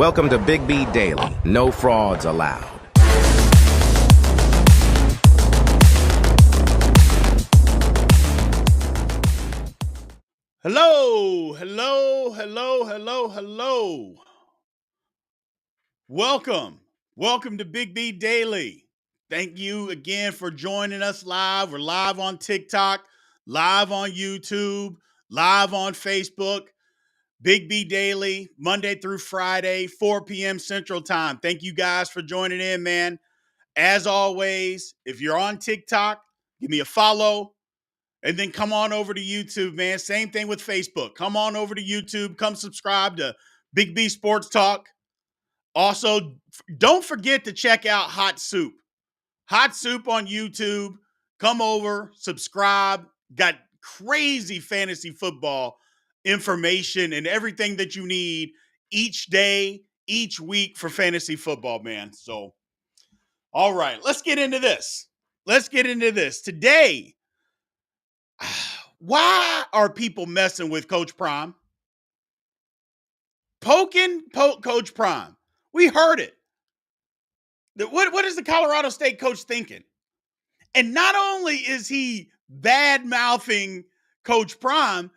Welcome to Big B Daily. No frauds allowed. Hello, hello, hello, hello, hello. Welcome to Big B Daily. Thank you again for joining us live. We're live on TikTok, live on YouTube, live on Facebook. Big B Daily, Monday through Friday, 4 p.m. Central Time. Thank you guys for joining in, man. As always, if you're on TikTok, give me a follow. And then come on over to YouTube, man. Same thing with Facebook. Come on over to YouTube. Come subscribe to Big B Sports Talk. Also, don't forget to check out Hot Soup. Hot Soup on YouTube. Come over, subscribe. Got crazy fantasy football information and everything that you need each day, each week for fantasy football, man. So, all right, let's get into this. Today, why are people messing with Coach Prime? Poke Coach Prime. We heard it. What is the Colorado State coach thinking? And not only is he bad-mouthing Coach Prime,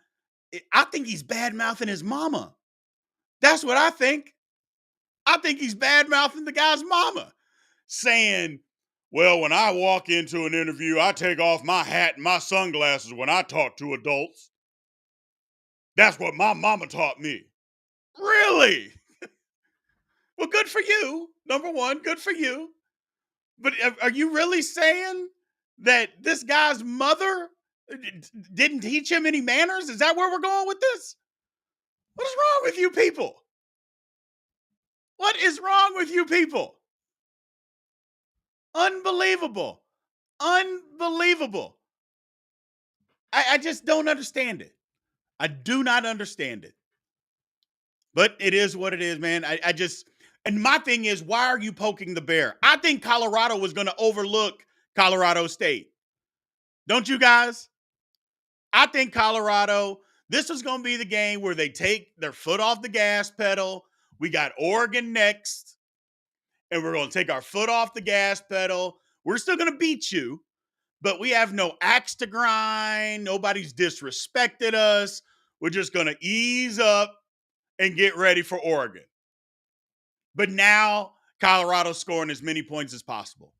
I think he's bad-mouthing his mama. That's what I think. I think he's bad-mouthing the guy's mama, saying, well, when I walk into an interview, I take off my hat and my sunglasses when I talk to adults. That's what my mama taught me. Really? Well, good for you. Number one, good for you. But are you really saying that this guy's mother didn't teach him any manners? Is that where we're going with this? What is wrong with you people? What is wrong with you people? Unbelievable. Unbelievable. I just don't understand it. I do not understand it. But it is what it is, man. And my thing is, why are you poking the bear? I think Colorado was going to overlook Colorado State. Don't you guys? I think Colorado, this was going to be the game where they take their foot off the gas pedal. We got Oregon next, and we're going to take our foot off the gas pedal. We're still going to beat you, but we have no axe to grind. Nobody's disrespected us. We're just going to ease up and get ready for Oregon. But now Colorado's scoring as many points as possible.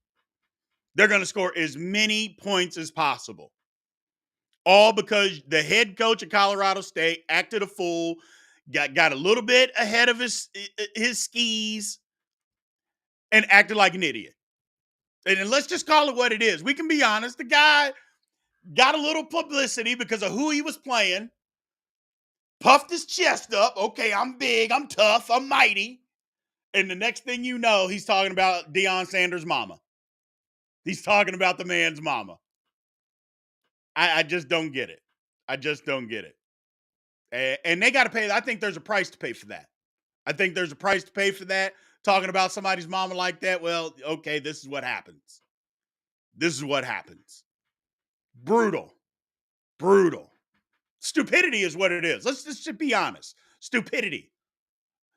They're going to score as many points as possible. All because the head coach of Colorado State acted a fool, got a little bit ahead of his skis, and acted like an idiot. And let's just call it what it is. We can be honest. The guy got a little publicity because of who he was playing, puffed his chest up. Okay, I'm big, I'm tough, I'm mighty. And the next thing you know, he's talking about Deion Sanders' mama. He's talking about the man's mama. I just don't get it. I just don't get it. And they got to pay. I think there's a price to pay for that. Talking about somebody's mama like that, well, okay, this is what happens. Brutal. Stupidity is what it is. Let's just be honest. Stupidity.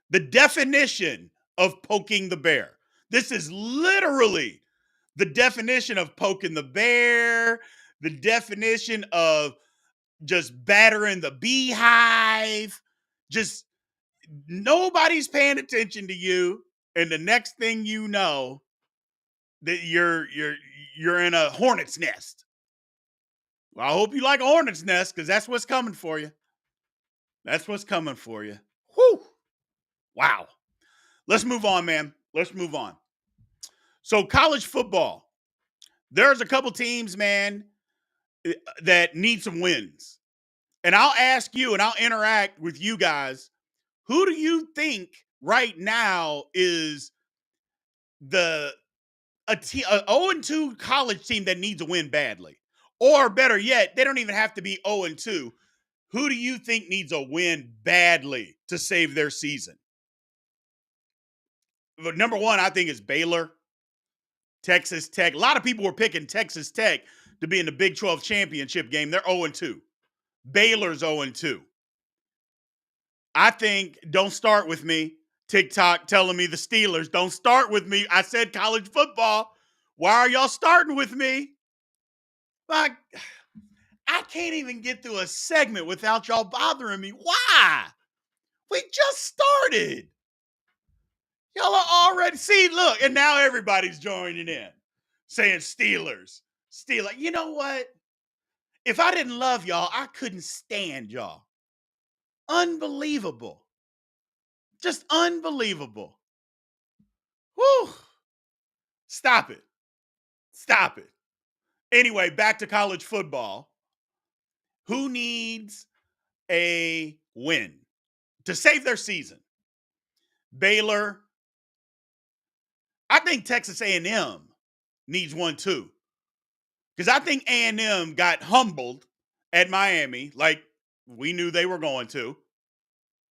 The definition of poking the bear. This is literally the definition of poking the bear, the definition of just battering the beehive. Just nobody's paying attention to you, and the next thing you know, that you're in a hornet's nest. Well, I hope you like a hornet's nest, because that's what's coming for you. Whew. Wow. Let's move on, man. So college football. There's a couple teams, man, that need some wins. And I'll ask you and I'll interact with you guys. Who do you think right now is a 0-2 college team that needs a win badly? Or better yet, they don't even have to be 0-2. Who do you think needs a win badly to save their season? But number one, I think, is Baylor, Texas Tech. A lot of people were picking Texas Tech to be in the Big 12 championship game. They're 0-2. Baylor's 0-2. I think, don't start with me, TikTok telling me the Steelers. Don't start with me. I said college football. Why are y'all starting with me? Like, I can't even get through a segment without y'all bothering me. Why? We just started. Y'all are already, see, look, and now everybody's joining in saying Steelers. Steelers. You know what? If I didn't love y'all, I couldn't stand y'all. Unbelievable. Just unbelievable. Whew. Stop it. Stop it. Anyway, back to college football. Who needs a win to save their season? Baylor. I think Texas A&M needs one too. Because I think A&M got humbled at Miami like we knew they were going to,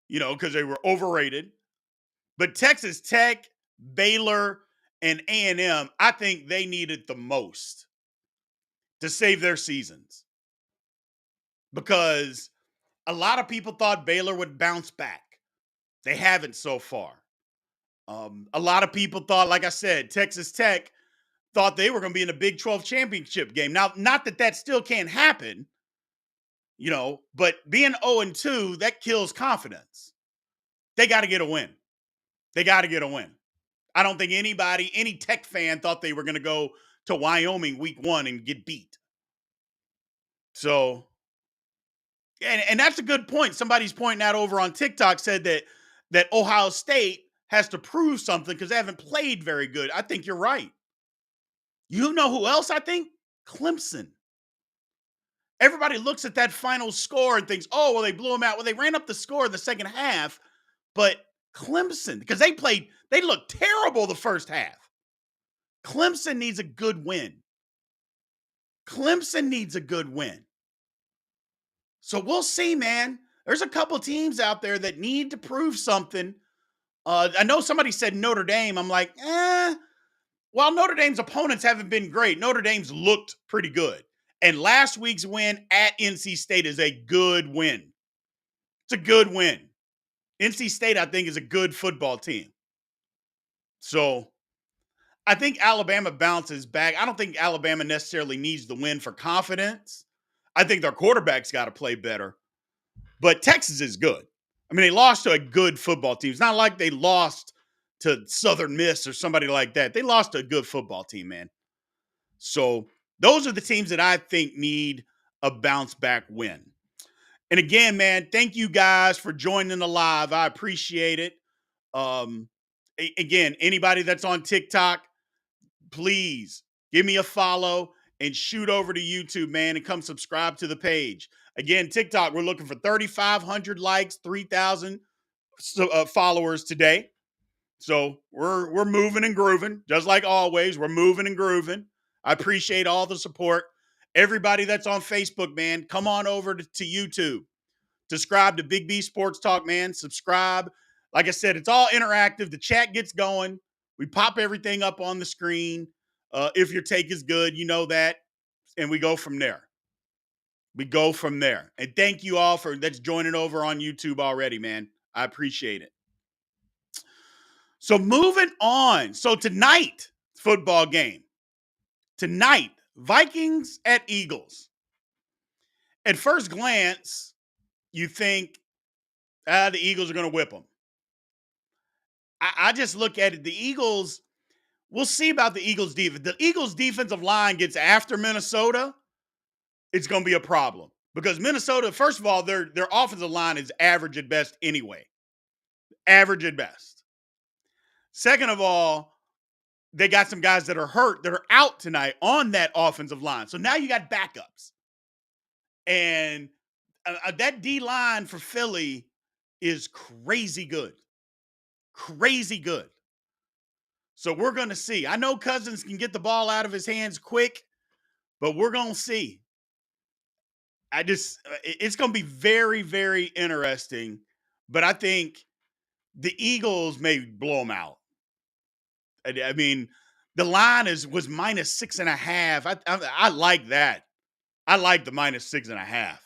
because they were overrated. But Texas Tech, Baylor, and A&M, I think they needed the most to save their seasons. Because a lot of people thought Baylor would bounce back. They haven't so far. A lot of people thought, like I said, Texas Tech thought they were going to be in the Big 12 championship game. Now, not that still can't happen, but being 0-2, that kills confidence. They got to get a win. They got to get a win. I don't think any Tech fan thought they were going to go to Wyoming week 1 and get beat. So, and that's a good point. Somebody's pointing out over on TikTok said that Ohio State has to prove something because they haven't played very good. I think you're right. You know who else I think? Clemson. Everybody looks at that final score and thinks, oh, well, they blew them out. Well, they ran up the score in the second half, but Clemson, because they looked terrible the first half. Clemson needs a good win. Clemson needs a good win. So we'll see, man. There's a couple teams out there that need to prove something. I know somebody said Notre Dame. I'm like, while Notre Dame's opponents haven't been great, Notre Dame's looked pretty good. And last week's win at NC State is a good win. It's a good win. NC State, I think, is a good football team. So I think Alabama bounces back. I don't think Alabama necessarily needs the win for confidence. I think their quarterback's got to play better. But Texas is good. I mean, they lost to a good football team. It's not like they lost to Southern Miss or somebody like that. They lost to a good football team, man. So those are the teams that I think need a bounce back win. And again, man, thank you guys for joining the live. I appreciate it. Again, anybody that's on TikTok, please give me a follow and shoot over to YouTube, man, and come subscribe to the page. Again, TikTok, we're looking for 3,500 likes, 3,000 followers today. So we're moving and grooving, just like always. We're moving and grooving. I appreciate all the support. Everybody that's on Facebook, man, come on over to YouTube. Subscribe to Big B Sports Talk, man. Subscribe. Like I said, it's all interactive. The chat gets going. We pop everything up on the screen. If your take is good, you know that. And we go from there. And thank you all that's joining over on YouTube already, man. I appreciate it. So moving on. So tonight, football game. Tonight, Vikings at Eagles. At first glance, you think, the Eagles are going to whip them. I just look at it. The Eagles, we'll see about the Eagles defense. The Eagles defensive line gets after Minnesota, it's going to be a problem. Because Minnesota, first of all, their offensive line is average at best anyway. Average at best. Second of all, they got some guys that are hurt, that are out tonight on that offensive line. So now you got backups. And that D-line for Philly is crazy good. Crazy good. So we're going to see. I know Cousins can get the ball out of his hands quick, but we're going to see. It's going to be very, very interesting. But I think the Eagles may blow them out. I mean, the line was -6.5. I like that. I like the -6.5.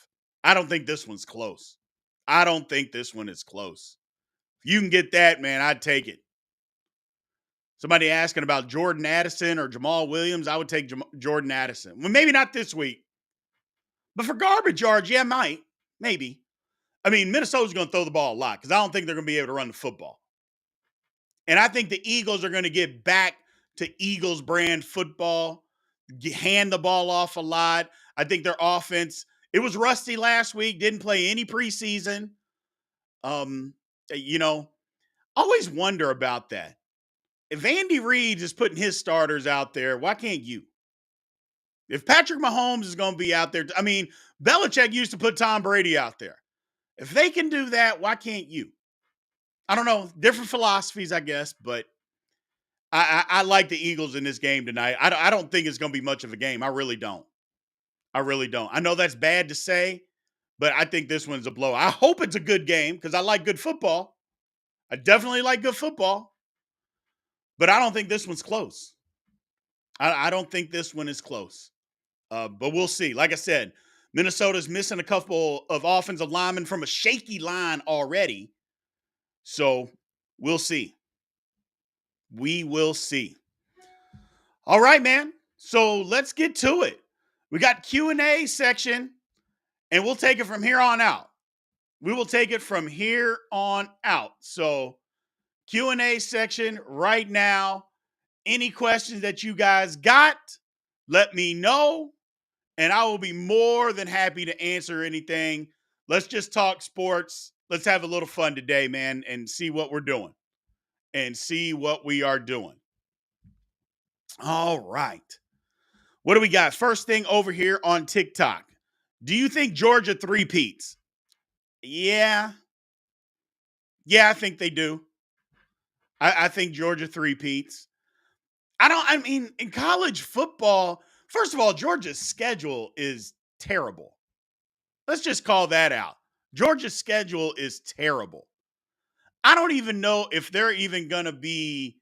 I don't think this one's close. I don't think this one is close. you can get that, man, I'd take it. Somebody asking about Jordan Addison or Jamal Williams, I would take Jordan Addison. Well, maybe not this week, but for garbage yards, yeah, might, maybe. I mean, Minnesota's going to throw the ball a lot because I don't think they're going to be able to run the football. And I think the Eagles are going to get back to Eagles brand football, hand the ball off a lot. I think their offense, it was rusty last week, didn't play any preseason. Um, you know, always wonder about that. If Andy Reid is putting his starters out there, why can't you? If Patrick Mahomes is going to be out there, I mean, Belichick used to put Tom Brady out there. If they can do that, why can't you? I don't know. Different philosophies, I guess, but I like the Eagles in this game tonight. I don't think it's going to be much of a game. I really don't. I really don't. I know that's bad to say, but I think this one's a blow. I hope it's a good game because I like good football. I definitely like good football, but I don't think this one's close. I don't think this one is close, but we'll see. Like I said, Minnesota's missing a couple of offensive linemen from a shaky line already, so we'll see. We will see. All right, man. So let's get to it. We got Q&A section, and we'll take it from here on out. We will take it from here on out. So Q&A section right now. Any questions that you guys got, let me know, and I will be more than happy to answer anything. Let's just talk sports. Let's have a little fun today, man, and see what we're doing and see what we are doing. All right. What do we got? First thing over here on TikTok. Do you think Georgia three-peats? Yeah. Yeah, I think they do. I think Georgia three-peats. I mean, in college football, first of all, Georgia's schedule is terrible. Let's just call that out. Georgia's schedule is terrible. I don't even know if they're even going to be,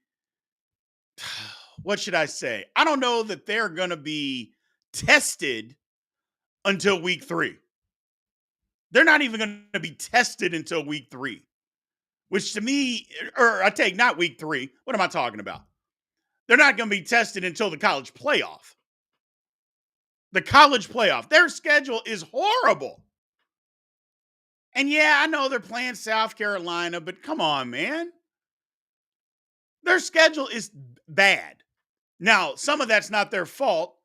what should I say? I don't know that they're going to be tested until week 3. They're not even going to be tested until week 3, which to me, or I take not week 3. What am I talking about? They're not going to be tested until the college playoff. The college playoff. Their schedule is horrible. And yeah, I know they're playing South Carolina, but come on, man. Their schedule is bad. Now, some of that's not their fault,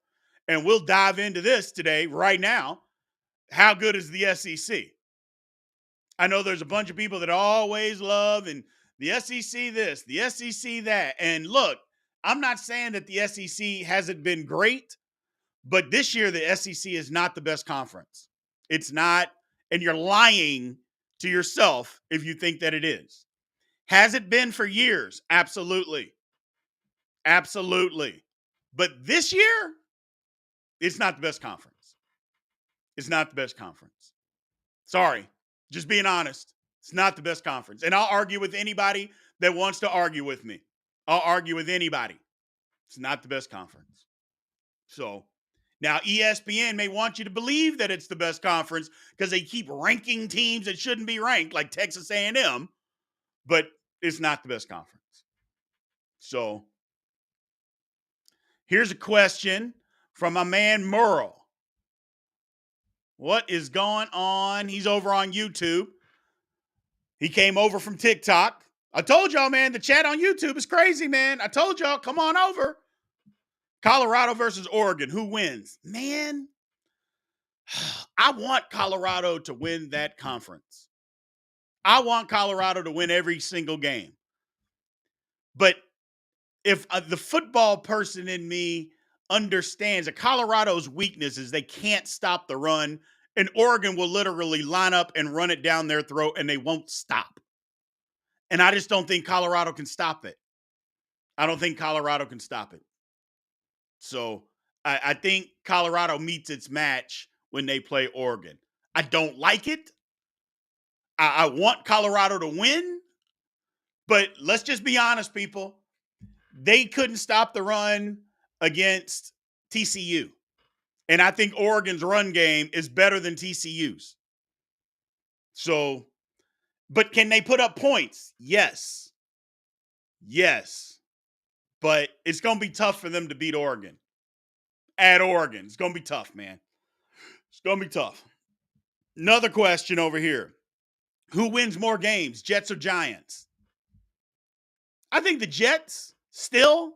and we'll dive into this today, right now. How good is the SEC? I know there's a bunch of people that always love and the SEC this, the SEC that. And look, I'm not saying that the SEC hasn't been great, but this year the SEC is not the best conference. It's not, and you're lying to yourself if you think that it is. Has it been for years? Absolutely. Absolutely. But this year, it's not the best conference. It's not the best conference. Sorry. Just being honest. It's not the best conference. And I'll argue with anybody that wants to argue with me. I'll argue with anybody. It's not the best conference. So now ESPN may want you to believe that it's the best conference because they keep ranking teams that shouldn't be ranked, like Texas A&M, but it's not the best conference. So here's a question from my man Merle. What is going on? He's over on YouTube. He came over from TikTok. I told y'all, man, the chat on YouTube is crazy, man. I told y'all, come on over. Colorado versus Oregon. Who wins? Man, I want Colorado to win that conference. I want Colorado to win every single game. But if the football person in me understands that Colorado's weakness is they can't stop the run, and Oregon will literally line up and run it down their throat, and they won't stop. And I just don't think Colorado can stop it. I don't think Colorado can stop it. So I think Colorado meets its match when they play Oregon. I don't like it. I want Colorado to win. But let's just be honest, people. They couldn't stop the run against TCU. And I think Oregon's run game is better than TCU's. So But can they put up points? Yes. Yes. But it's going to be tough for them to beat Oregon. At Oregon. It's going to be tough, man. It's going to be tough. Another question over here. Who wins more games, Jets or Giants? I think the Jets still,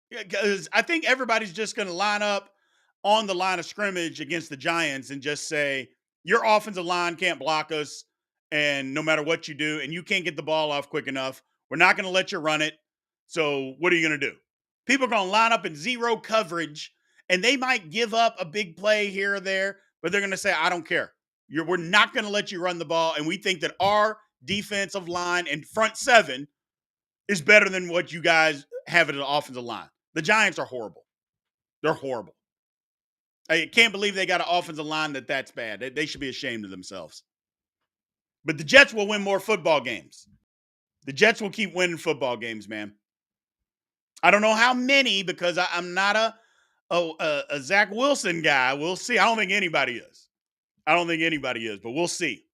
because I think everybody's just going to line up on the line of scrimmage against the Giants and just say, your offensive line can't block us, and no matter what you do, and you can't get the ball off quick enough, we're not going to let you run it. So what are you going to do? People are going to line up in zero coverage, and they might give up a big play here or there, but they're going to say, I don't care. We're not going to let you run the ball, and we think that our defensive line and front seven is better than what you guys have at the offensive line. The Giants are horrible. They're horrible. I can't believe they got an offensive line that's bad. They should be ashamed of themselves. But the Jets will win more football games. The Jets will keep winning football games, man. I don't know how many because I'm not a Zach Wilson guy. We'll see. I don't think anybody is. But we'll see.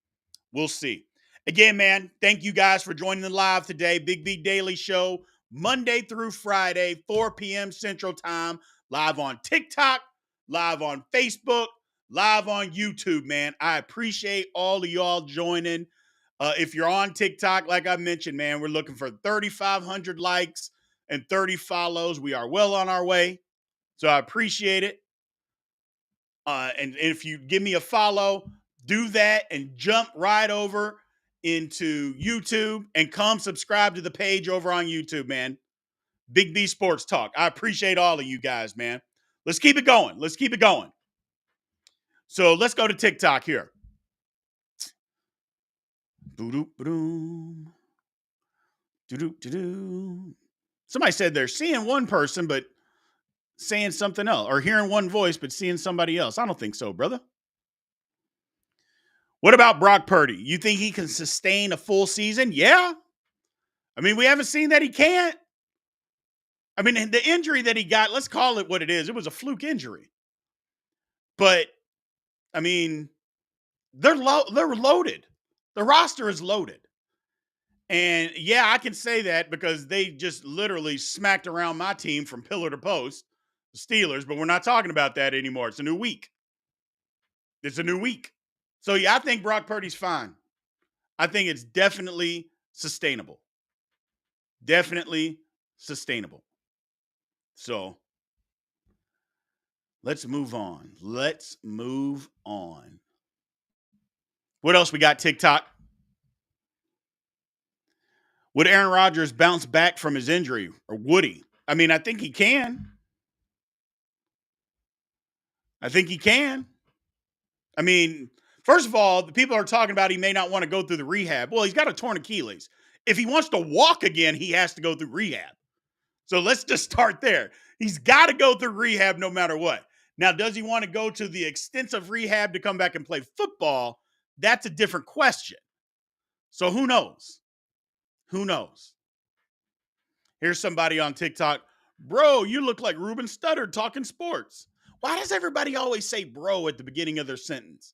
We'll see. Again, man, thank you guys for joining the live today. Big B Daily Show, Monday through Friday, 4 p.m. Central Time, live on TikTok, live on Facebook, live on YouTube, man. I appreciate all of y'all joining. If you're on TikTok, like I mentioned, man, we're looking for 3,500 likes and 30 follows. We are well on our way, so I appreciate it. And if you give me a follow, do that and jump right over into YouTube and come subscribe to the page over on YouTube, man. Big B Sports Talk. I appreciate all of you guys, man. Let's keep it going. So let's go to TikTok here. Somebody said they're seeing one person, but saying something else, or hearing one voice, but seeing somebody else. I don't think so, brother. What about Brock Purdy? You think he can sustain a full season? Yeah. I mean, we haven't seen that he can't. I mean, the injury that he got, let's call it what it is. It was a fluke injury. But, I mean, they're loaded. The roster is loaded. And, yeah, I can say that because they just literally smacked around my team from pillar to post, the Steelers, but we're not talking about that anymore. It's a new week. So, yeah, I think Brock Purdy's fine. I think it's definitely sustainable. So let's move on. What else we got, TikTok? Would Aaron Rodgers bounce back from his injury, or would he? I mean, I think he can. I mean, first of all, the people are talking about he may not want to go through the rehab. Well, he's got a torn Achilles. If he wants to walk again, he has to go through rehab. So let's just start there. He's got to go through rehab no matter what. Now, does he want to go to the extensive rehab to come back and play football? That's a different question. So who knows? Here's somebody on TikTok. Bro, you look like Ruben Studdard talking sports. Why does everybody always say bro at the beginning of their sentence?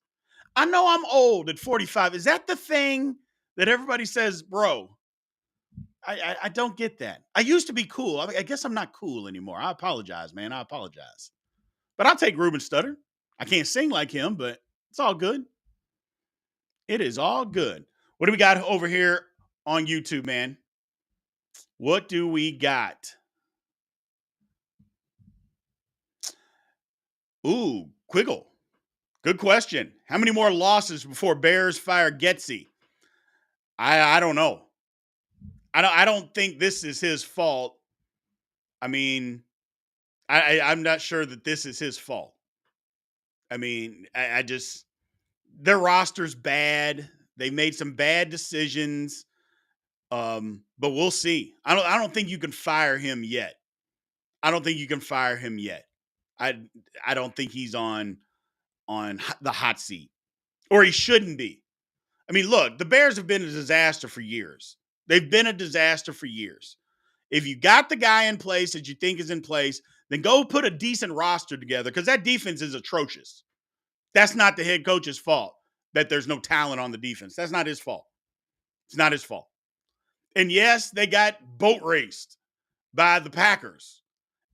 I know I'm old at 45. Is that the thing that everybody says bro? I don't get that. I used to be cool. I guess I'm not cool anymore. I apologize, man. But I'll take Ruben Studdard. I can't sing like him, but it's all good. It is all good. What do we got over here on YouTube, man? What do we got? Ooh, Quiggle. Good question. How many more losses before Bears fire Getsy? I don't know. I don't think this is his fault. I mean, I'm not sure that this is his fault. I mean, I just, their roster's bad. They made some bad decisions. But we'll see. I don't think you can fire him yet. I don't think he's on the hot seat, or he shouldn't be. I mean, look, the Bears have been a disaster for years. If you got the guy in place that you think is in place, then go put a decent roster together, because that defense is atrocious. That's not the head coach's fault that there's no talent on the defense. That's not his fault. It's not his fault. And yes, they got boat raced by the Packers,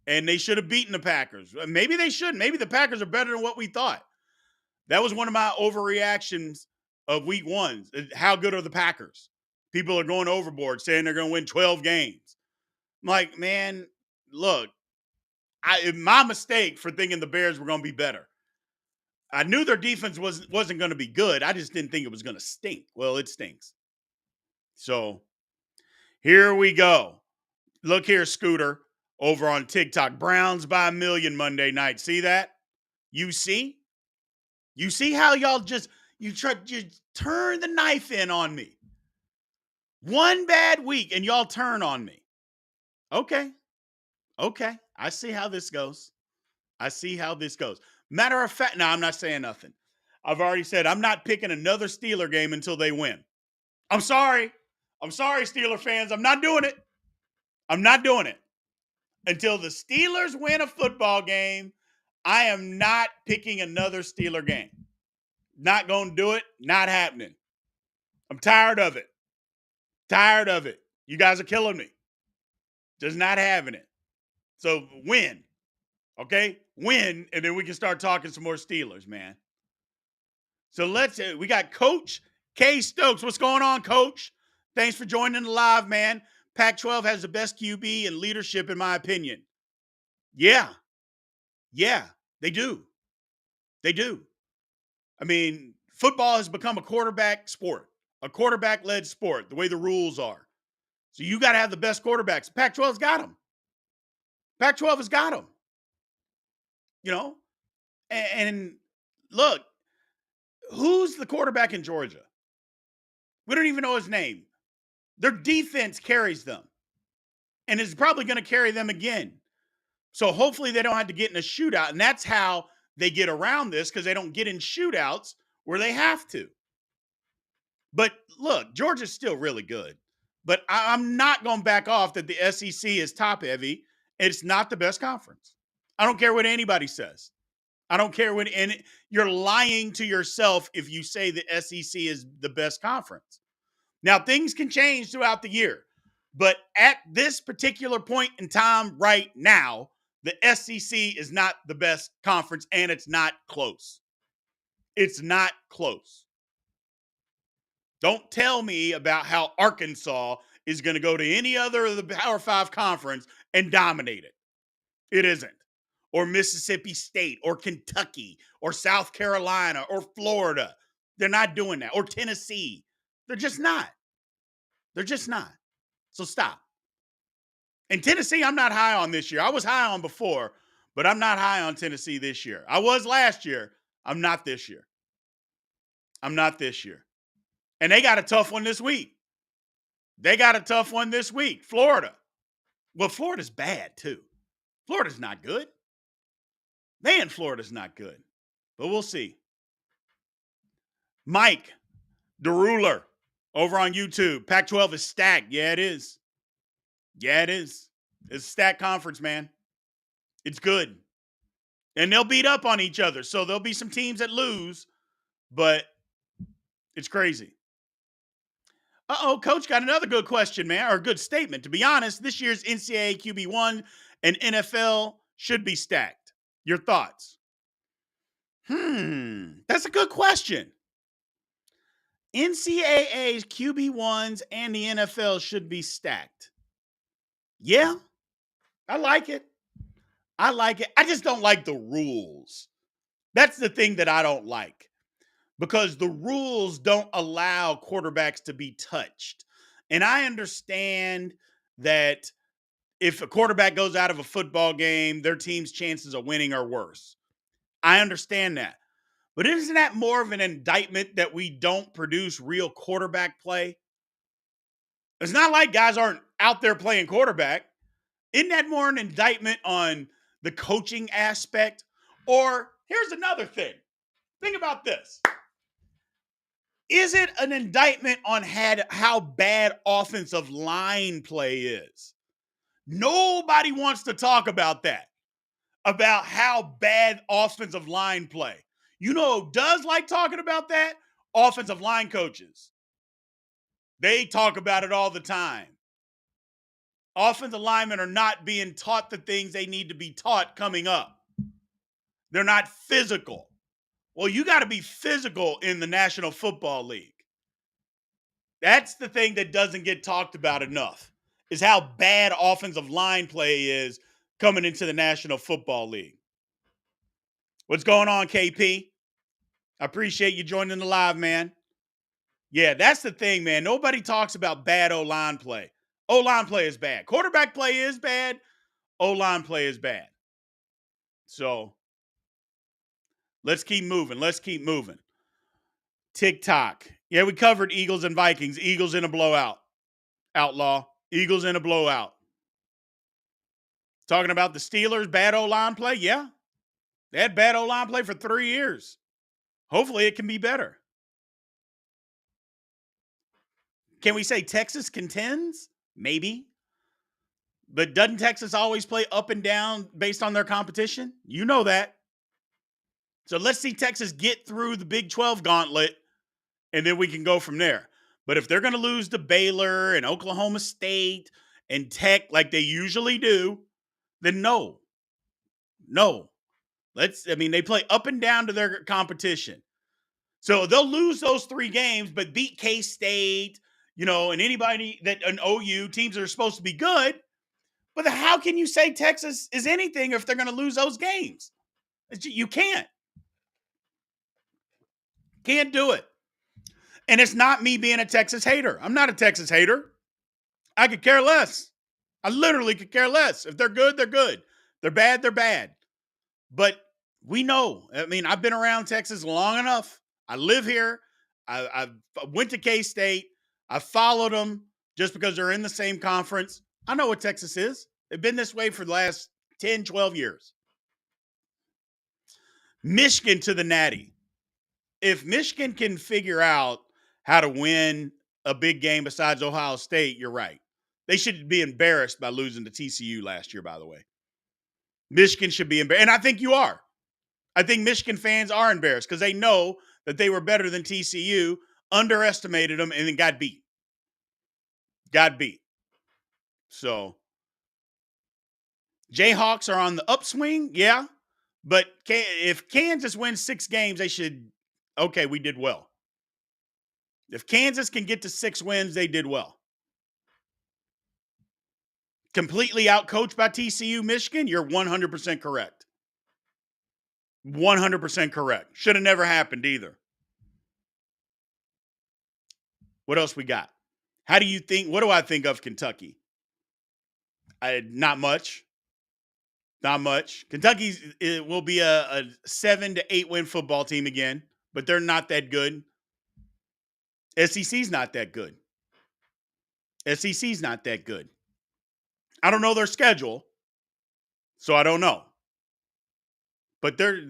and they should have beaten the Packers. Maybe they shouldn't. Maybe the Packers are better than what we thought. That was one of my overreactions of week one. How good are the Packers? People are going overboard saying they're going to win 12 games. I'm like, man, look, my mistake for thinking the Bears were going to be better. I knew their defense wasn't going to be good. I just didn't think it was going to stink. Well, it stinks. So here we go. Look here, Scooter, over on TikTok. Browns by 1 million Monday night. See that? You see? You see how y'all you turn the knife in on me. One bad week and y'all turn on me. Okay. I see how this goes. Matter of fact, no, I'm not saying nothing. I've already said I'm not picking another Steeler game until they win. I'm sorry, Steeler fans. I'm not doing it. Until the Steelers win a football game, I am not picking another Steeler game. Not going to do it. Not happening. I'm tired of it. You guys are killing me. Just not having it. So win. Okay? Win, and then we can start talking some more Steelers, man. So we got Coach K. Stokes. What's going on, Coach? Thanks for joining the live, man. Pac-12 has the best QB and leadership, in my opinion. Yeah, they do. I mean, football has become a quarterback sport, a quarterback-led sport, the way the rules are. So you got to have the best quarterbacks. Pac-12's got them. You know? And look, who's the quarterback in Georgia? We don't even know his name. Their defense carries them and is probably going to carry them again. So hopefully they don't have to get in a shootout. And that's how they get around this, because they don't get in shootouts where they have to. But look, Georgia's still really good. But I'm not going to back off that the SEC is top heavy. It's not the best conference. I don't care what anybody says. And you're lying to yourself if you say the SEC is the best conference. Now, things can change throughout the year, but at this particular point in time right now, the SEC is not the best conference, and it's not close. Don't tell me about how Arkansas is going to go to any other of the Power 5 conference and dominate it. It isn't. Or Mississippi State, or Kentucky, or South Carolina, or Florida. They're not doing that. Or Tennessee. They're just not. So stop. And Tennessee, I'm not high on this year. I was high on before, but I'm not high on Tennessee this year. I was last year. I'm not this year. And they got a tough one this week. Florida. Well, Florida's bad too. Florida's not good. Florida's not good. But we'll see. Mike DeRuler over on YouTube. Pac-12 is stacked. Yeah, it is. It's a stacked conference, man. It's good. And they'll beat up on each other. So there'll be some teams that lose, but it's crazy. Coach got another good question, man, or a good statement. To be honest, this year's NCAA QB1 and NFL should be stacked. Your thoughts? That's a good question. NCAA's QB1s and the NFL should be stacked. Yeah, I like it. I just don't like the rules. That's the thing that I don't like, because the rules don't allow quarterbacks to be touched. And I understand that if a quarterback goes out of a football game, their team's chances of winning are worse. I understand that. But isn't that more of an indictment that we don't produce real quarterback play? It's not like guys aren't out there playing quarterback. Isn't that more an indictment on the coaching aspect? Or here's another thing. Think about this. Is it an indictment on how bad offensive line play is? Nobody wants to talk about that, about how bad offensive line play. You know who does like talking about that? Offensive line coaches. They talk about it all the time. Offensive linemen are not being taught the things they need to be taught coming up. They're not physical. Well, you got to be physical in the National Football League. That's the thing that doesn't get talked about enough, is how bad offensive line play is coming into the National Football League. What's going on, KP? I appreciate you joining the live, man. Yeah, that's the thing, man. Nobody talks about bad O-line play. O-line play is bad. Quarterback play is bad. O-line play is bad. So let's keep moving. Let's keep moving. TikTok. Yeah, we covered Eagles and Vikings. Eagles in a blowout. Outlaw. Eagles in a blowout. Talking about the Steelers, bad O-line play? Yeah. They had bad O-line play for 3 years. Hopefully it can be better. Can we say Texas contends? Maybe. But doesn't Texas always play up and down based on their competition? You know that. So let's see Texas get through the Big 12 gauntlet, and then we can go from there. But if they're going to lose to Baylor and Oklahoma State and Tech like they usually do, then no. They play up and down to their competition. So they'll lose those 3 games, but beat K-State, and anybody that an OU, teams that are supposed to be good. But how can you say Texas is anything if they're going to lose those games? You can't. Can't do it. And it's not me being a Texas hater. I'm not a Texas hater. I could care less. I literally could care less. If they're good, they're good. They're bad, they're bad. But we know. I've been around Texas long enough. I live here. I went to K-State. I followed them just because they're in the same conference. I know what Texas is. They've been this way for the last 10, 12 years. Michigan to the Natty. If Michigan can figure out how to win a big game besides Ohio State, you're right. They should be embarrassed by losing to TCU last year, by the way. Michigan should be embarrassed. And I think you are. I think Michigan fans are embarrassed because they know that they were better than TCU, underestimated them, and then got beat. So, Jayhawks are on the upswing, yeah. But if Kansas wins 6 games, they should, okay, we did well. If Kansas can get to 6 wins, they did well. Completely outcoached by TCU, Michigan, you're 100% correct. 100% correct. Should have never happened either. What else we got? What do I think of Kentucky? Not much. Not much. Kentucky will be a 7 to 8 win football team again, but they're not that good. SEC's not that good. SEC's not that good. I don't know their schedule, so I don't know. But they're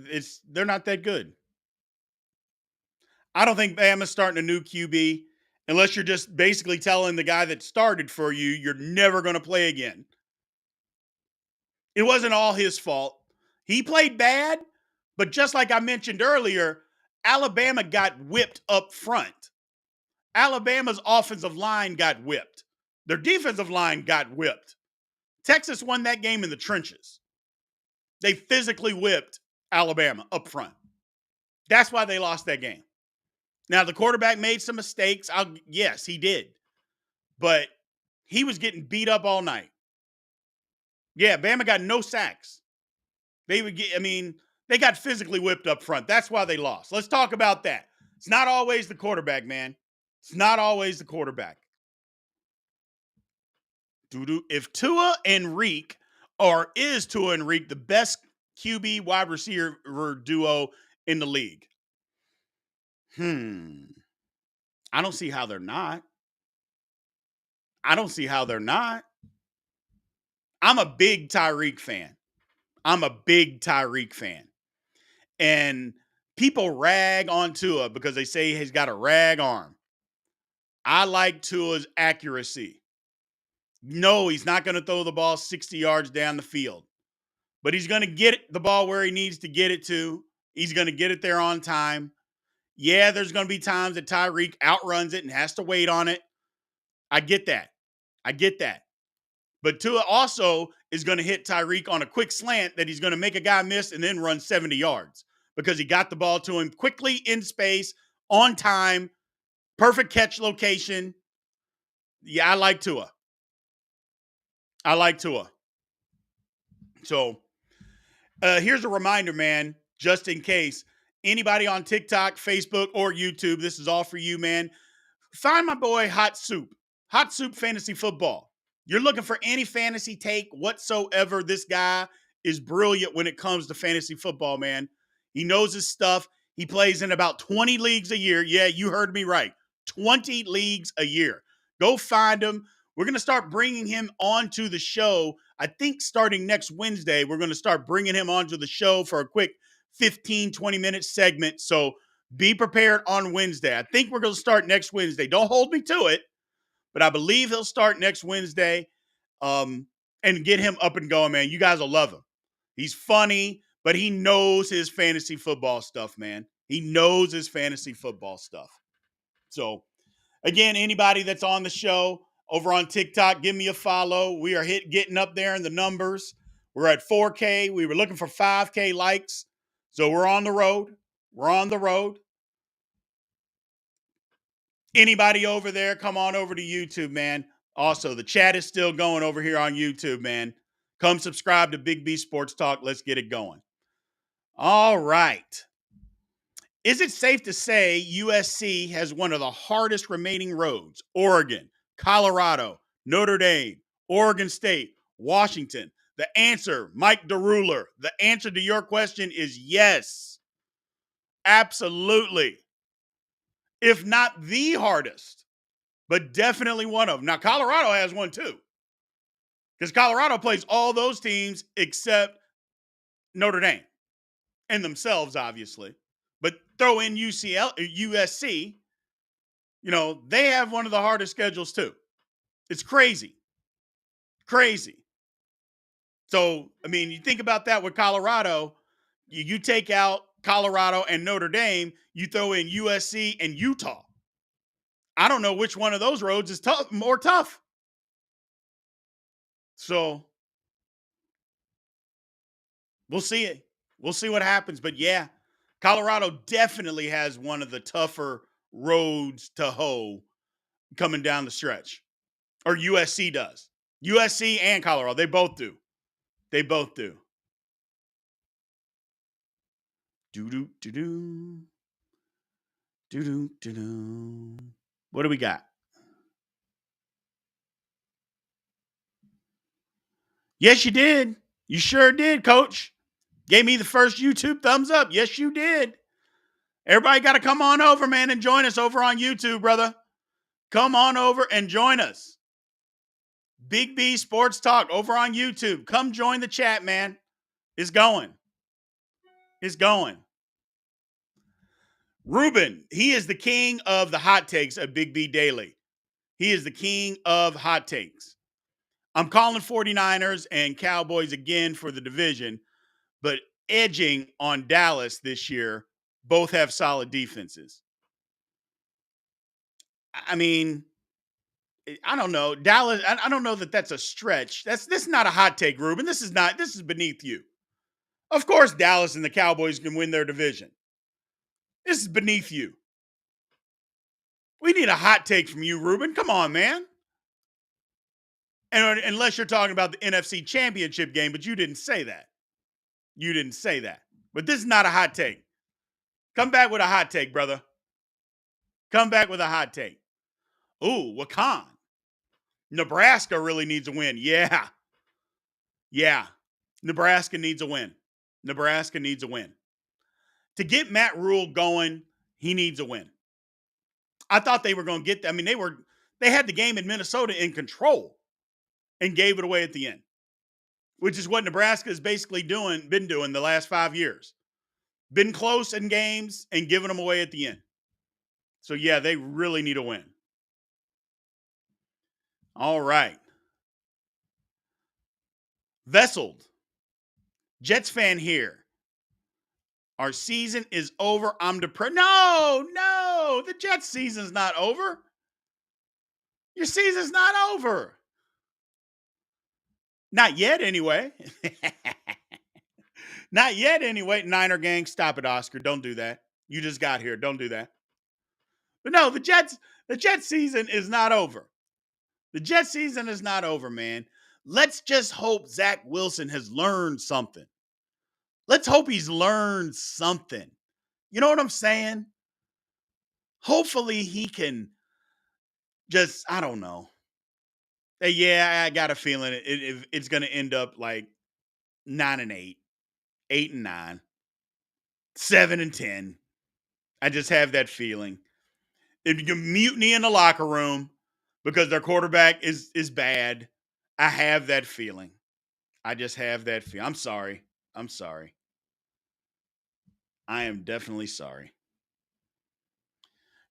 not that good. I don't think Bama's starting a new QB unless you're just basically telling the guy that started for you, you're never going to play again. It wasn't all his fault. He played bad, but just like I mentioned earlier, Alabama got whipped up front. Alabama's offensive line got whipped. Their defensive line got whipped. Texas won that game in the trenches. They physically whipped Alabama up front. That's why they lost that game. Now, the quarterback made some mistakes. Yes, he did. But he was getting beat up all night. Yeah, Bama got no sacks. They got physically whipped up front. That's why they lost. Let's talk about that. It's not always the quarterback, man. It's not always the quarterback. If Tua Enrique, or is Tua Enrique the best QB wide receiver duo in the league? I don't see how they're not. I'm a big Tyreek fan. And people rag on Tua because they say he's got a rag arm. I like Tua's accuracy. No, he's not going to throw the ball 60 yards down the field. But he's going to get the ball where he needs to get it to. He's going to get it there on time. Yeah, there's going to be times that Tyreek outruns it and has to wait on it. I get that. I get that. But Tua also is going to hit Tyreek on a quick slant that he's going to make a guy miss and then run 70 yards because he got the ball to him quickly in space, on time, perfect catch location. Yeah, I like Tua. I like Tua. So here's a reminder, man, just in case anybody on TikTok, Facebook, or YouTube, this is all for you, man. Find my boy Hot Soup. Hot Soup Fantasy Football. You're looking for any fantasy take whatsoever. This guy is brilliant when it comes to fantasy football, man. He knows his stuff. He plays in about 20 leagues a year. Yeah, you heard me right. 20 leagues a year. Go find him. We're going to start bringing him onto the show. I think starting next Wednesday, we're going to start bringing him onto the show for a quick 15, 20-minute segment. So be prepared on Wednesday. I think we're going to start next Wednesday. Don't hold me to it, but I believe he'll start next Wednesday and get him up and going, man. You guys will love him. He's funny, but he knows his fantasy football stuff, man. He knows his fantasy football stuff. So, again, anybody that's on the show over on TikTok, give me a follow. We are getting up there in the numbers. We're at 4K. We were looking for 5K likes. So we're on the road. We're on the road. Anybody over there, come on over to YouTube, man. Also, the chat is still going over here on YouTube, man. Come subscribe to Big B Sports Talk. Let's get it going. All right. Is it safe to say USC has one of the hardest remaining roads? Oregon, Colorado, Notre Dame, Oregon State, Washington. The answer, Mike DeRuler, the answer to your question is yes. Absolutely. If not the hardest, but definitely one of them. Now, Colorado has one too, because Colorado plays all those teams except Notre Dame and themselves, obviously. But throw in USC, they have one of the hardest schedules too. It's crazy. Crazy. So, I mean, you think about that with Colorado, you take out Colorado and Notre Dame, you throw in USC and Utah. I don't know which one of those roads is more tough. So we'll see it. We'll see what happens. But yeah, Colorado definitely has one of the tougher roads to hoe coming down the stretch. Or USC does. USC and Colorado, they both do. They both do. Do-do, do-do. Do-do, do-do. What do we got? Yes, you did. You sure did, Coach. Gave me the first YouTube thumbs up. Yes, you did. Everybody got to come on over, man, and join us over on YouTube, brother. Come on over and join us. Big B Sports Talk over on YouTube. Come join the chat, man. It's going. It's going. Ruben, he is the king of the hot takes at Big B Daily. He is the king of hot takes. I'm calling 49ers and Cowboys again for the division, but edging on Dallas this year. Both have solid defenses. I mean, I don't know. Dallas, I don't know that that's a stretch. This is not a hot take, Ruben. This is beneath you. Of course, Dallas and the Cowboys can win their division. This is beneath you. We need a hot take from you, Ruben. Come on, man. And unless you're talking about the NFC Championship game, but you didn't say that. You didn't say that. But this is not a hot take. Come back with a hot take, brother. Come back with a hot take. Ooh, Wakan. Nebraska really needs a win. Yeah. Yeah. Nebraska needs a win. Nebraska needs a win. To get Matt Rule going, he needs a win. I thought they were going to get that. I mean, they had the game in Minnesota in control and gave it away at the end, which is what Nebraska has basically been doing the last 5 years. Been close in games and giving them away at the end. So, yeah, they really need a win. All right. Vesseled. Jets fan here. Our season is over. I'm depressed. No, the Jets season's not over. Your season's not over. Not yet, anyway. Not yet, anyway. Niner gang, stop it, Oscar. Don't do that. You just got here. Don't do that. But no, the Jets season is not over. The Jets season is not over, man. Let's just hope Zach Wilson has learned something. Let's hope he's learned something. You know what I'm saying? Hopefully he can just, I don't know. Yeah, I got a feeling it's going to end up like 9-8, 8-9, 7-10. I just have that feeling. If you mutiny in the locker room because their quarterback is bad, I have that feeling. I just have that feeling. I'm sorry. I am definitely sorry.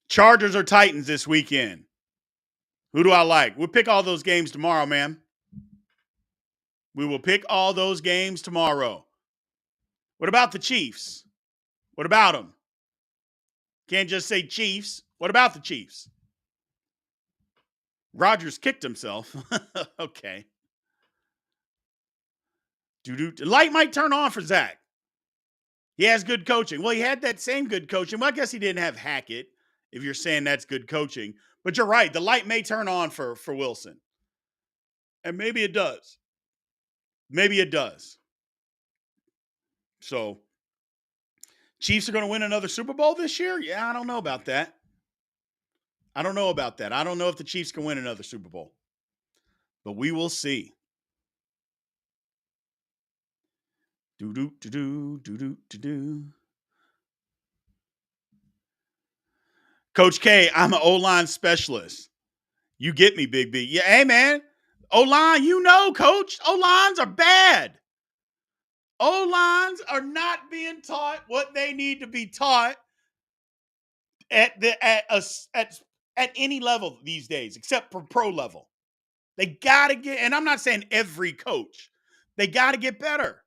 Chargers or Titans this weekend? Who do I like? We'll pick all those games tomorrow, man. We will pick all those games tomorrow. What about the Chiefs? What about them? Can't just say Chiefs. What about the Chiefs? Rodgers kicked himself. Okay. The light might turn on for Zach. He has good coaching. Well, he had that same good coaching. Well, I guess he didn't have Hackett, if you're saying that's good coaching. But you're right. The light may turn on for Wilson. And maybe it does. Maybe it does. So, Chiefs are going to win another Super Bowl this year? Yeah, I don't know about that. I don't know if the Chiefs can win another Super Bowl. But we will see. Coach K, I'm an O-line specialist. You get me, Big B. Yeah, hey, man. O-line, Coach. O-lines are bad. O-lines are not being taught what they need to be taught at any level these days, except for pro level. They got to get, and I'm not saying every coach, they got to get better.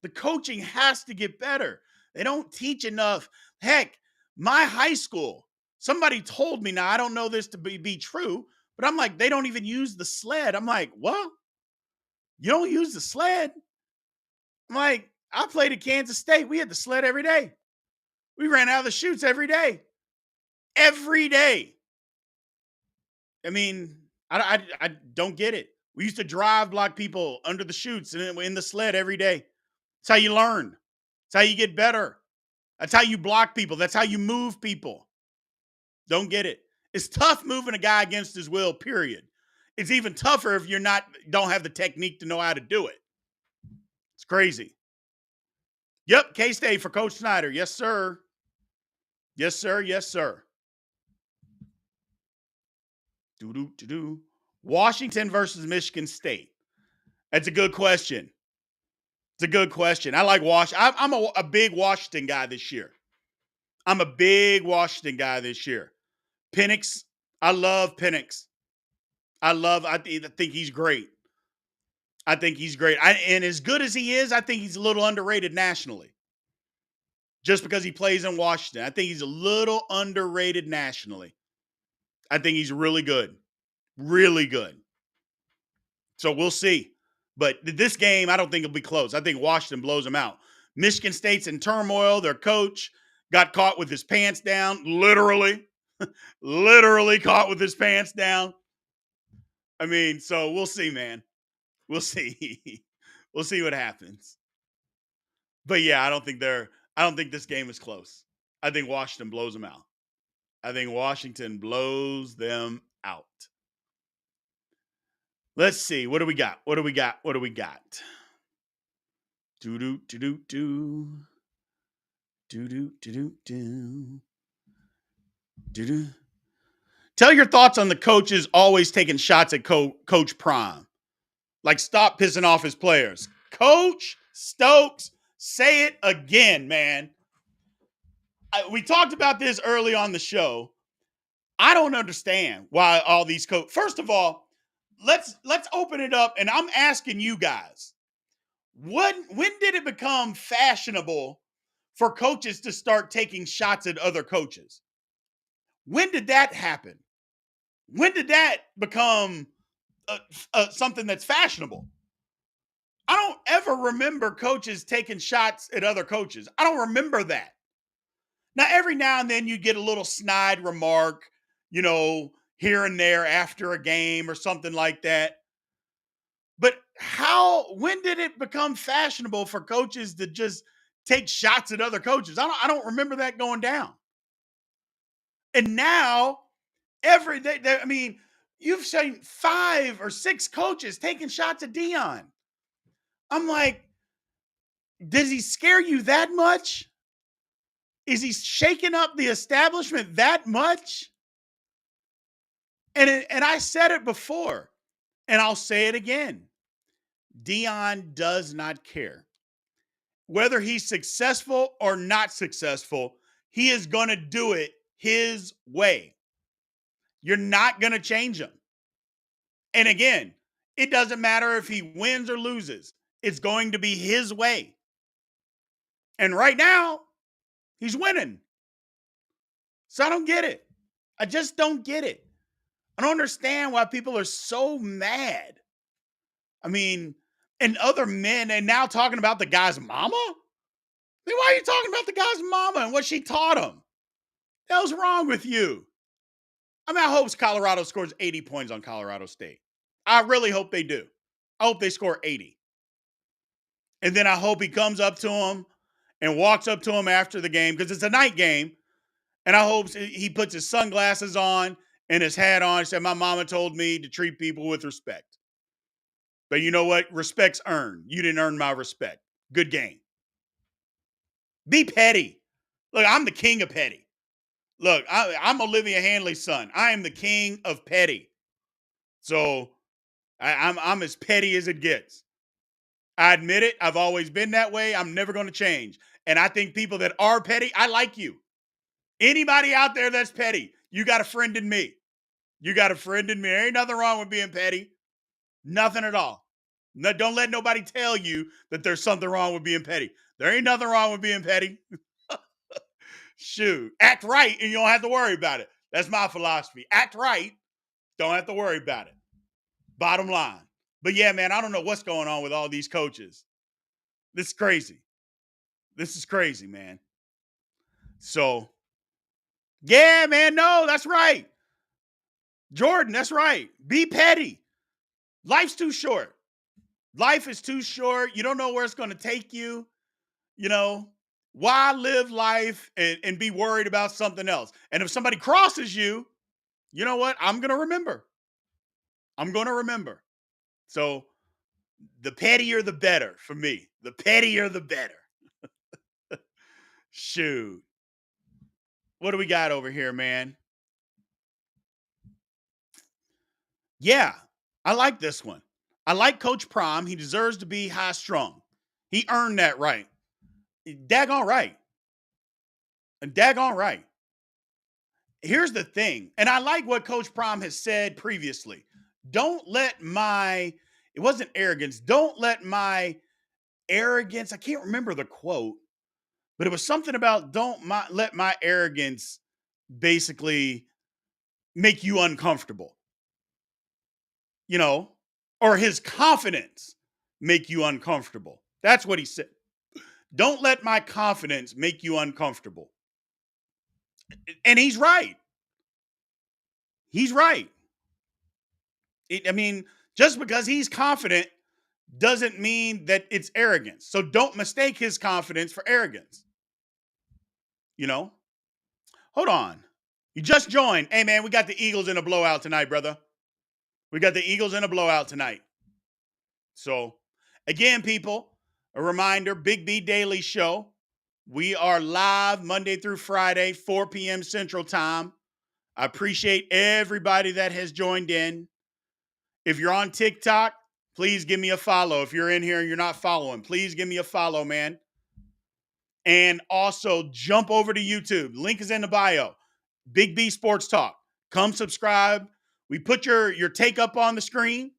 The coaching has to get better. They don't teach enough. Heck, my high school, somebody told me, now I don't know this to be true, but I'm like, they don't even use the sled. I'm like, what? You don't use the sled? I'm like, I played at Kansas State. We had the sled every day. We ran out of the chutes every day. Every day. I mean, I don't get it. We used to drive block people under the chutes and in the sled every day. That's how you learn. That's how you get better. That's how you block people. That's how you move people. Don't get it. It's tough moving a guy against his will, period. It's even tougher if you're don't have the technique to know how to do it. It's crazy. Yep, K-State for Coach Snyder. Yes, sir. Yes, sir. Yes, sir. Washington versus Michigan State. That's a good question. It's a good question. I like Washington. I'm a big Washington guy this year. Penix. I love Penix. I think he's great. And as good as he is, I think he's a little underrated nationally. Just because he plays in Washington. I think he's a little underrated nationally. I think he's really good. Really good. So we'll see. But this game, I don't think it'll be close. I think Washington blows them out. Michigan State's in turmoil. Their coach got caught with his pants down. Literally caught with his pants down. I mean, so we'll see, man. We'll see. We'll see what happens. But yeah, I don't think this game is close. I think Washington blows them out. Let's see. What do we got? Tell your thoughts on the coaches always taking shots at Coach Prime. Like, stop pissing off his players. Coach Stokes, say it again, man. We talked about this early on the show. I don't understand why all these coaches. First of all, let's open it up, and I'm asking you guys, when did it become fashionable for coaches to start taking shots at other coaches? When did that happen? When did that become something that's fashionable? I don't ever remember coaches taking shots at other coaches. I don't remember that. Now, every now and then you get a little snide remark, here and there after a game or something like that. But when did it become fashionable for coaches to just take shots at other coaches? I don't remember that going down. And now every day, I mean, you've seen 5 or 6 coaches taking shots at Dion. I'm like, does he scare you that much? Is he shaking up the establishment that much? And I said it before, and I'll say it again. Dion does not care. Whether he's successful or not successful, he is going to do it his way. You're not going to change him. And again, it doesn't matter if he wins or loses. It's going to be his way. And right now, he's winning. So I don't get it. I just don't get it. I don't understand why people are so mad. I mean, and other men, and now talking about the guy's mama? I mean, why are you talking about the guy's mama and what she taught him? The hell's wrong with you? I mean, I hope Colorado scores 80 points on Colorado State. I really hope they do. I hope they score 80. And then I hope he comes up to him and walks up to him after the game, because it's a night game. And I hope he puts his sunglasses on and his hat on. He said, my mama told me to treat people with respect. But you know what? Respect's earned. You didn't earn my respect. Good game. Be petty. Look, I'm the king of petty. Look, I'm Olivia Hanley's son. I am the king of petty. So I'm as petty as it gets. I admit it. I've always been that way. I'm never going to change. And I think people that are petty, I like you. Anybody out there that's petty, you got a friend in me. You got a friend in me. There ain't nothing wrong with being petty. Nothing at all. No, don't let nobody tell you that there's something wrong with being petty. There ain't nothing wrong with being petty. Shoot. Act right and you don't have to worry about it. That's my philosophy. Act right. Don't have to worry about it. Bottom line. But yeah, man, I don't know what's going on with all these coaches. This is crazy. This is crazy, man. So, yeah, man, no, that's right. Jordan, that's right. Be petty. Life's too short. Life is too short. You don't know where it's going to take you. Why live life and be worried about something else? And if somebody crosses you, you know what? I'm going to remember. I'm going to remember. So the pettier, the better for me. The pettier, the better. Shoot. What do we got over here, man? Yeah, I like this one. I like Coach Prom. He deserves to be high strung. He earned that right. Daggone right. And daggone right. Here's the thing, and I like what Coach Prom has said previously. It wasn't arrogance. Don't let my arrogance, I can't remember the quote, but it was something about let my arrogance basically make you uncomfortable, or his confidence make you uncomfortable. That's what he said. Don't let my confidence make you uncomfortable. And he's right. He's right. Just because he's confident doesn't mean that it's arrogance. So don't mistake his confidence for arrogance. Hold on. You just joined. Hey, man, we got the Eagles in a blowout tonight, brother. We got the Eagles in a blowout tonight. So, again, people, a reminder, Big B Daily Show. We are live Monday through Friday, 4 p.m. Central Time. I appreciate everybody that has joined in. If you're on TikTok, please give me a follow. If you're in here and you're not following, please give me a follow, man. And also jump over to YouTube. Link is in the bio. Big B Sports Talk. Come subscribe. We put your take up on the screen.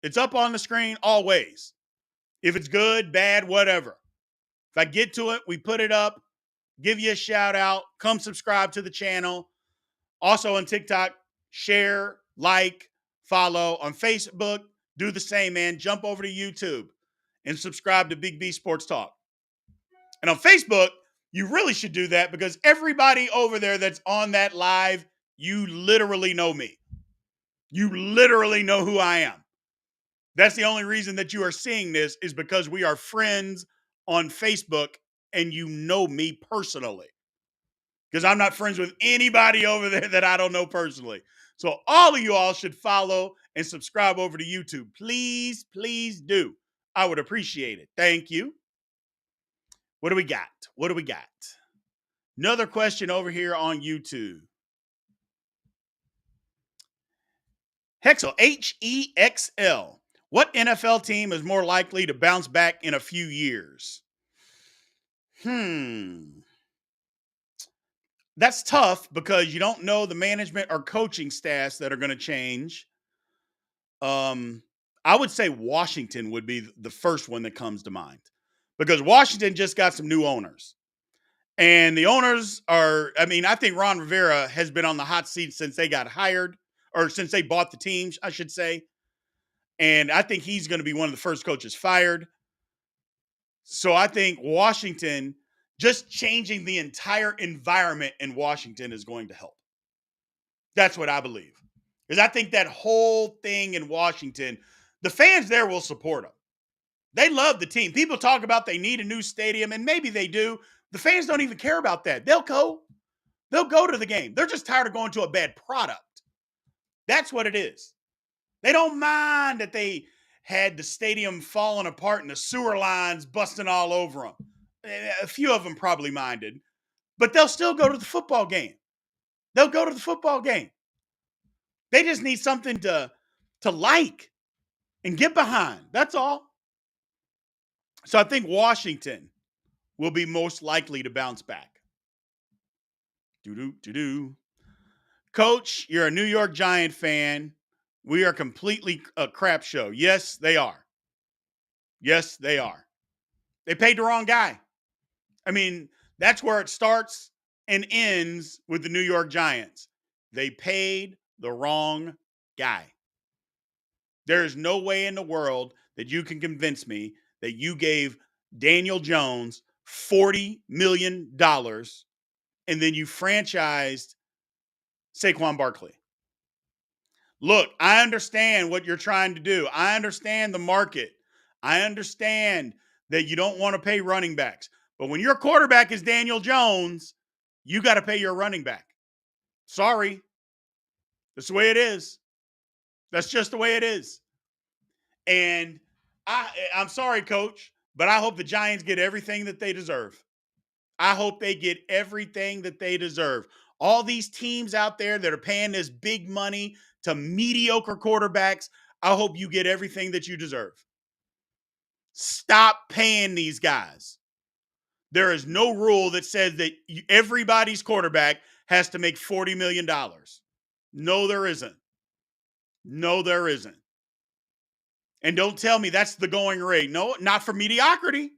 It's up on the screen always. If it's good, bad, whatever. If I get to it, we put it up. Give you a shout out. Come subscribe to the channel. Also on TikTok, share like, follow on Facebook. Do the same, man. Jump over to YouTube and subscribe to Big B Sports Talk. And on Facebook, you really should do that because everybody over there that's on that live, you literally know me. You literally know who I am. That's the only reason that you are seeing this is because we are friends on Facebook and you know me personally. Because I'm not friends with anybody over there that I don't know personally. So all of you all should follow and subscribe over to YouTube. Please, please do. I would appreciate it. Thank you. What do we got? What do we got? Another question over here on YouTube. Hexel, Hexl. What NFL team is more likely to bounce back in a few years? That's tough because you don't know the management or coaching staffs that are going to change. I would say Washington would be the first one that comes to mind because Washington just got some new owners. And the owners are, I think Ron Rivera has been on the hot seat since they got hired or since they bought the teams, I should say. And I think he's going to be one of the first coaches fired. So I think Washington, just changing the entire environment in Washington is going to help. That's what I believe. Because I think that whole thing in Washington, the fans there will support them. They love the team. People talk about they need a new stadium, and maybe they do. The fans don't even care about that. They'll go. They'll go to the game. They're just tired of going to a bad product. That's what it is. They don't mind that they had the stadium falling apart and the sewer lines busting all over them. A few of them probably minded, but they'll still go to the football game. They'll go to the football game. They just need something to like and get behind. That's all. So I think Washington will be most likely to bounce back. Coach, you're a New York Giant fan. We are completely a crap show. Yes, they are. Yes, they are. They paid the wrong guy. That's where it starts and ends with the New York Giants. They paid the wrong guy. There is no way in the world that you can convince me that you gave Daniel Jones $40 million and then you franchised Saquon Barkley. Look, I understand what you're trying to do. I understand the market. I understand that you don't want to pay running backs. But when your quarterback is Daniel Jones, you got to pay your running back. Sorry. That's the way it is. That's just the way it is. And I'm sorry, Coach, but I hope the Giants get everything that they deserve. I hope they get everything that they deserve. All these teams out there that are paying this big money to mediocre quarterbacks, I hope you get everything that you deserve. Stop paying these guys. There is no rule that says that everybody's quarterback has to make $40 million. No, there isn't. No, there isn't. And don't tell me that's the going rate. No, not for mediocrity.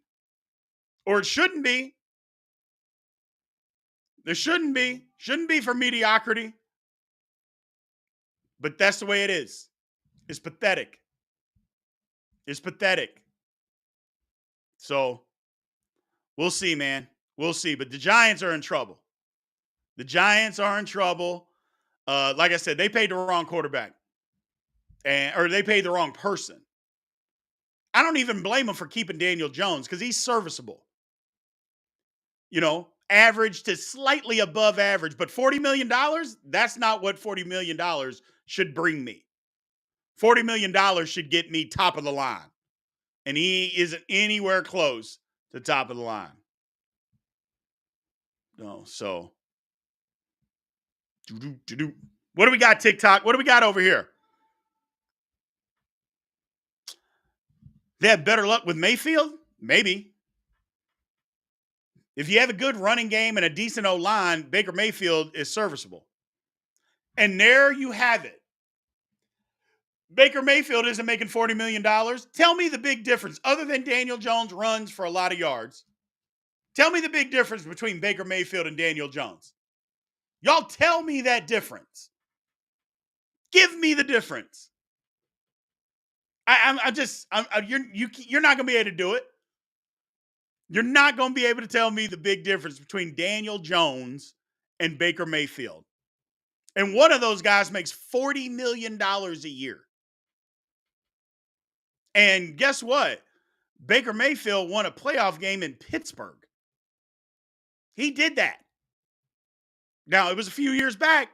Or it shouldn't be. There shouldn't be. Shouldn't be for mediocrity. But that's the way it is. It's pathetic. It's pathetic. So we'll see, man. We'll see. But the Giants are in trouble. The Giants are in trouble. Like I said, they paid the wrong quarterback. Or they paid the wrong person. I don't even blame them for keeping Daniel Jones because he's serviceable. Average to slightly above average. But $40 million, that's not what $40 million should bring me. $40 million should get me top of the line. And he isn't anywhere close to top of the line. No, so. What do we got, TikTok? What do we got over here? They have better luck with Mayfield? Maybe. If you have a good running game and a decent O-line, Baker Mayfield is serviceable. And there you have it. Baker Mayfield isn't making $40 million. Tell me the big difference. Other than Daniel Jones runs for a lot of yards, tell me the big difference between Baker Mayfield and Daniel Jones. Y'all tell me that difference. Give me the difference. You're not going to be able to do it. You're not going to be able to tell me the big difference between Daniel Jones and Baker Mayfield. And one of those guys makes $40 million a year. And guess what? Baker Mayfield won a playoff game in Pittsburgh. He did that. Now, it was a few years back,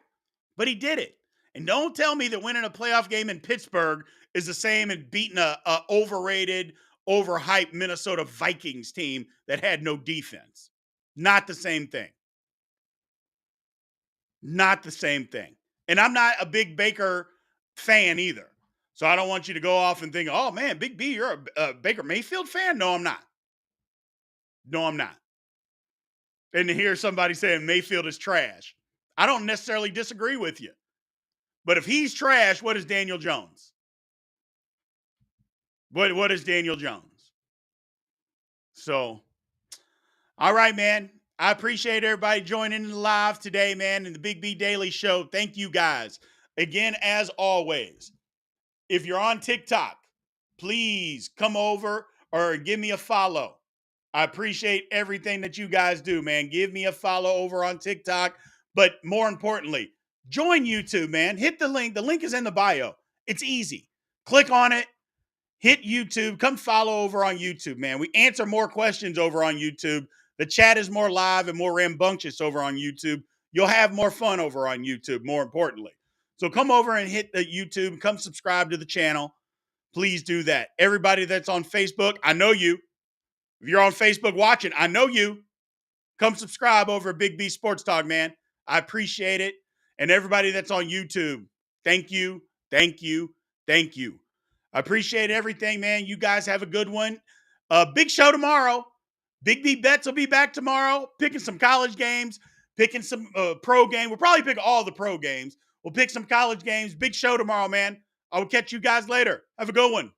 but he did it. And don't tell me that winning a playoff game in Pittsburgh is the same as beating a overrated, overhyped Minnesota Vikings team that had no defense. Not the same thing. Not the same thing. And I'm not a big Baker fan either. So I don't want you to go off and think, oh man, Big B, you're a Baker Mayfield fan? No, I'm not. No, I'm not. And to hear somebody saying Mayfield is trash, I don't necessarily disagree with you. But if he's trash, what is Daniel Jones? What is Daniel Jones? So, all right, man. I appreciate everybody joining in the live today, man, in the Big B Daily Show. Thank you, guys. Again, as always, if you're on TikTok, please come over or give me a follow. I appreciate everything that you guys do, man. Give me a follow over on TikTok. But more importantly, join YouTube, man. Hit the link. The link is in the bio. It's easy. Click on it. Hit YouTube. Come follow over on YouTube, man. We answer more questions over on YouTube. The chat is more live and more rambunctious over on YouTube. You'll have more fun over on YouTube, more importantly. So come over and hit the YouTube. Come subscribe to the channel. Please do that. Everybody that's on Facebook, I know you. If you're on Facebook watching, I know you. Come subscribe over at Big B Sports Talk, man. I appreciate it. And everybody that's on YouTube, thank you, thank you, thank you. I appreciate everything, man. You guys have a good one. Big show tomorrow. Big B Bets will be back tomorrow, picking some college games, picking some pro game. We'll probably pick all the pro games. We'll pick some college games. Big show tomorrow, man. I will catch you guys later. Have a good one.